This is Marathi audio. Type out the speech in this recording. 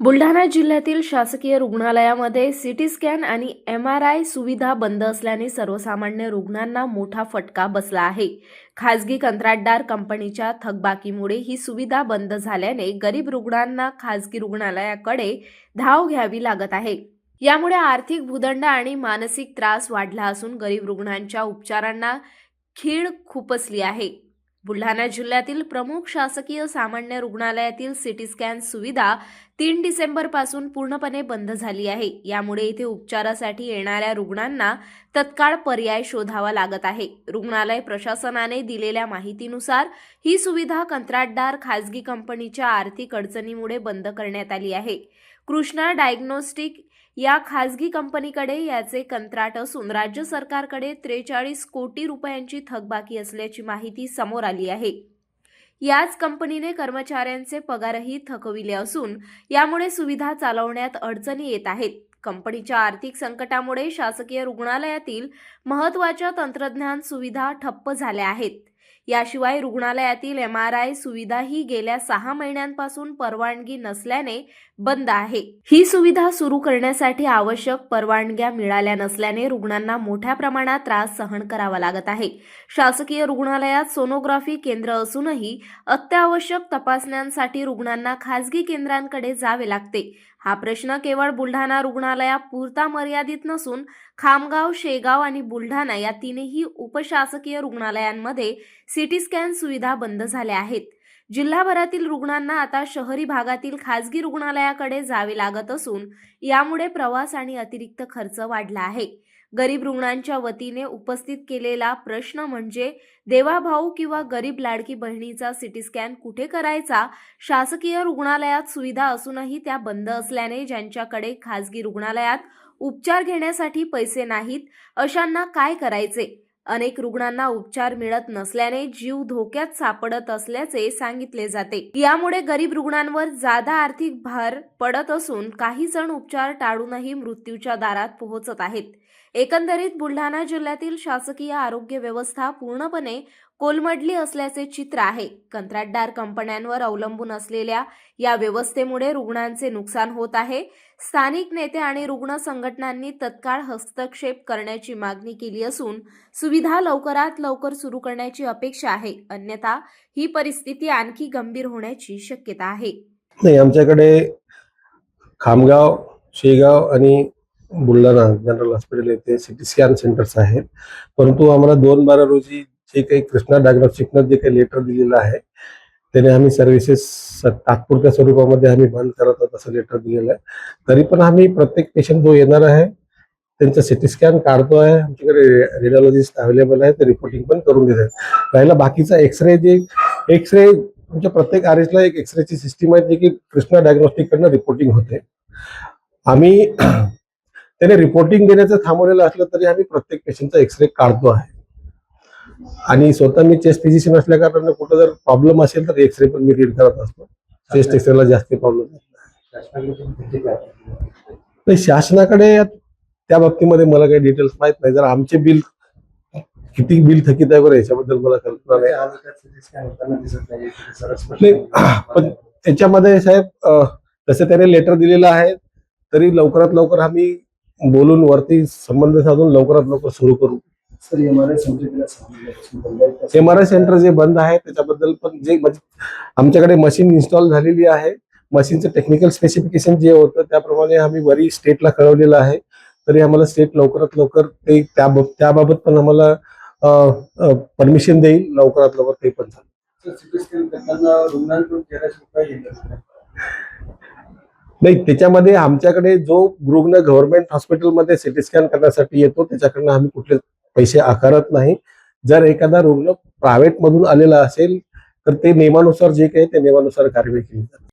बुलढाणा जिल्ह्यातील शासकीय रुग्णालयामध्ये सीटी स्कॅन आणि MRI सुविधा बंद असल्याने सर्वसामान्य रुग्णांना मोठा फटका बसला आहे। खासगी कंत्राटदार कंपनीच्या थकबाकीमुळे ही सुविधा बंद झाल्याने गरीब रुग्णांना खासगी रुग्णालयाकडे धाव घ्यावी लागत आहे। यामुळे आर्थिक भूदंड आणि मानसिक त्रास वाढला असून गरीब रुग्णांच्या उपचारांना खीळ खुपसली आहे। बुलढाणा जिल्ह्यातील प्रमुख शासकीय सामान्य रुग्णालयातील सीटी स्कॅन सुविधा 3 डिसेंबर पासून पूर्णपणे बंद झाली आहे। यामुळे इथे उपचारासाठी येणाऱ्या रुग्णांना तत्काळ पर्याय शोधावा लागत आहे। रुग्णालय प्रशासनाने दिलेल्या माहितीनुसार ही सुविधा कंत्राटदार खासगी कंपनीच्या आर्थिक अडचणीमुळे बंद करण्यात आली आहे। कृष्णा डायग्नोस्टिक या खासगी कंपनीकडे याचे कंत्राट असून राज्य सरकारकडे 43 कोटी रुपयांची थकबाकी असल्याची माहिती समोर आली आहे। याच कंपनीने कर्मचाऱ्यांचे पगारही थकविले असून यामुळे सुविधा चालवण्यात अडचणी येत आहेत। कंपनीच्या आर्थिक संकटामुळे शासकीय रुग्णालयातील महत्त्वाच्या तंत्रज्ञान सुविधा ठप्प झाल्या आहेत। याशिवाय रुग्णालयातील MRI सुविधाही गेल्या 6 महिन्यांपासून परवानगी नसल्याने बंद आहे। ही सुविधा सुरू करण्यासाठी आवश्यक परवानग्या मिळाल्या नसल्याने रुग्णांना मोठ्या प्रमाणात त्रास सहन करावा लागत आहे। शासकीय रुग्णालयात सोनोग्राफी केंद्र असूनही अत्यावश्यक तपासण्यांसाठी रुग्णांना खासगी केंद्रांकडे जावे लागते। हा प्रश्न केवळ बुलढाणा रुग्णालयापुरता मर्यादित नसून खामगाव, शेगाव आणि बुलढाणा या तीनही उपशासकीय रुग्णालयांमध्ये सीटी स्कॅन सुविधा बंद झाल्या आहेत। जिल्हाभरातील रुग्णांना आता शहरी भागातील खासगी रुग्णालयाकडे जावे लागत असून यामुळे प्रवास आणि अतिरिक्त खर्च वाढला आहे। गरीब रुग्णांच्या वतीने उपस्थित केलेला प्रश्न म्हणजे देवाभाऊ किंवा गरीब लाडकी बहिणीचा सीटी स्कॅन कुठे करायचा? शासकीय रुग्णालयात सुविधा असूनही त्या बंद असल्याने ज्यांच्याकडे खासगी रुग्णालयात उपचार घेण्यासाठी पैसे नाहीत अशांना काय करायचे? अनेक रुग्णांना उपचार मिळत नसल्याने जीव धोक्यात सापडत असल्याचे सांगितले जाते। यामुळे गरीब रुग्णांवर जादा आर्थिक भार पडत असून काही जण उपचार टाळूनही मृत्यूच्या दारात पोहोचत आहेत। एकंदरीत बुलढाणा जिल्ह्यातील शासकीय आरोग्य व्यवस्था पूर्णपणे कोलमडली असल्याचे चित्र आहे। कंत्राटदार कंपन्यांवर अवलंबून असलेल्या या व्यवस्थेमुळे रुग्णांचे नुकसान होत आहे। स्थानिक नेते आणि रुग्ण संघटनांनी तत्काळ हस्तक्षेप करण्याची मागणी केली असून सुविधा लवकरात लवकर सुरू करण्याची अपेक्षा आहे, अन्यथा ही परिस्थिती आणखी गंभीर होण्याची शक्यता आहे। नाही, आमच्याकडे खामगाव, शेगाव आणि बुलढाणा जनरल हॉस्पिटल येथे सीटी स्कॅन सेंटर्स आहेत, परंतु आम्हाला 2/12 रोजी जे काही कृष्णा डायग्नोस्टिकनं जे काही लेटर दिलेलं आहे त्याने आम्ही सर्व्हिसेस तात्पुरत्या स्वरूपामध्ये आम्ही बंद करत आहोत असं लेटर दिलेलं आहे। तरी पण आम्ही प्रत्येक पेशंट जो येणार आहे त्यांचा सीटी स्कॅन काढतो आहे। आमच्याकडे रेडिओलॉजिस्ट अवेलेबल आहे, ते रिपोर्टिंग पण करून देत आहेत। राहिला बाकीचा एक्सरे तुमच्या प्रत्येक आरएसला एक एक्सरेची सिस्टीम आहे जी की कृष्णा डायग्नोस्टिक कडनं रिपोर्टिंग होते। आम्ही त्याने रिपोर्टिंग देण्याचं थांबवलेलं असलं तरी आम्ही प्रत्येक पेशंटचा एक्सरे काढतो आहे आणि स्वतः मी चेस्ट फिजिशियन असल्या कारणाने कुठं जर प्रॉब्लेम असेल तर एक्सरे पण मी रीड करत असतो। चेस्ट एक्सरेला जास्त प्रॉब्लेम नाही। शासनाकडे त्या बाबतीमध्ये मला काही डिटेल्स माहित नाही। जर आमचे बिल किती बिल थकीत आहे बरं याच्याबद्दल मला कल्पना नाही। पण त्याच्यामध्ये साहेब तसं त्याने लेटर दिलेलं आहे, तरी लवकरात लवकर आम्ही बोलून वरती संबंध साधून लवकरात लवकर सुरू करू। MRI सेंटर जे बंद आहे त्याच्याबद्दल पण जे आमच्याकडे मशीन इन्स्टॉल झालेली आहे, मशीनचं टेक्निकल स्पेसिफिकेशन जे होतं त्याप्रमाणे आम्ही वरी स्टेटला कळवलेलं आहे, तरी आम्हाला स्टेट लवकरात लवकर ते त्याबाबत पण आम्हाला परमिशन देईल लवकरात लवकर ते पण नाही। त्याच्यामध्ये आमच्याकडे जो रुग्ण गव्हर्नमेंट हॉस्पिटलमध्ये सीटी स्कॅन करण्यासाठी येतो त्याच्याकडनं आम्ही कुठले पैसे आकारत नाही। जर एखादा रुग्ण प्रायव्हेट मधून आलेला असेल तर ते नियमानुसार जे काही ते नियमानुसार कार्यवाही केली जाते।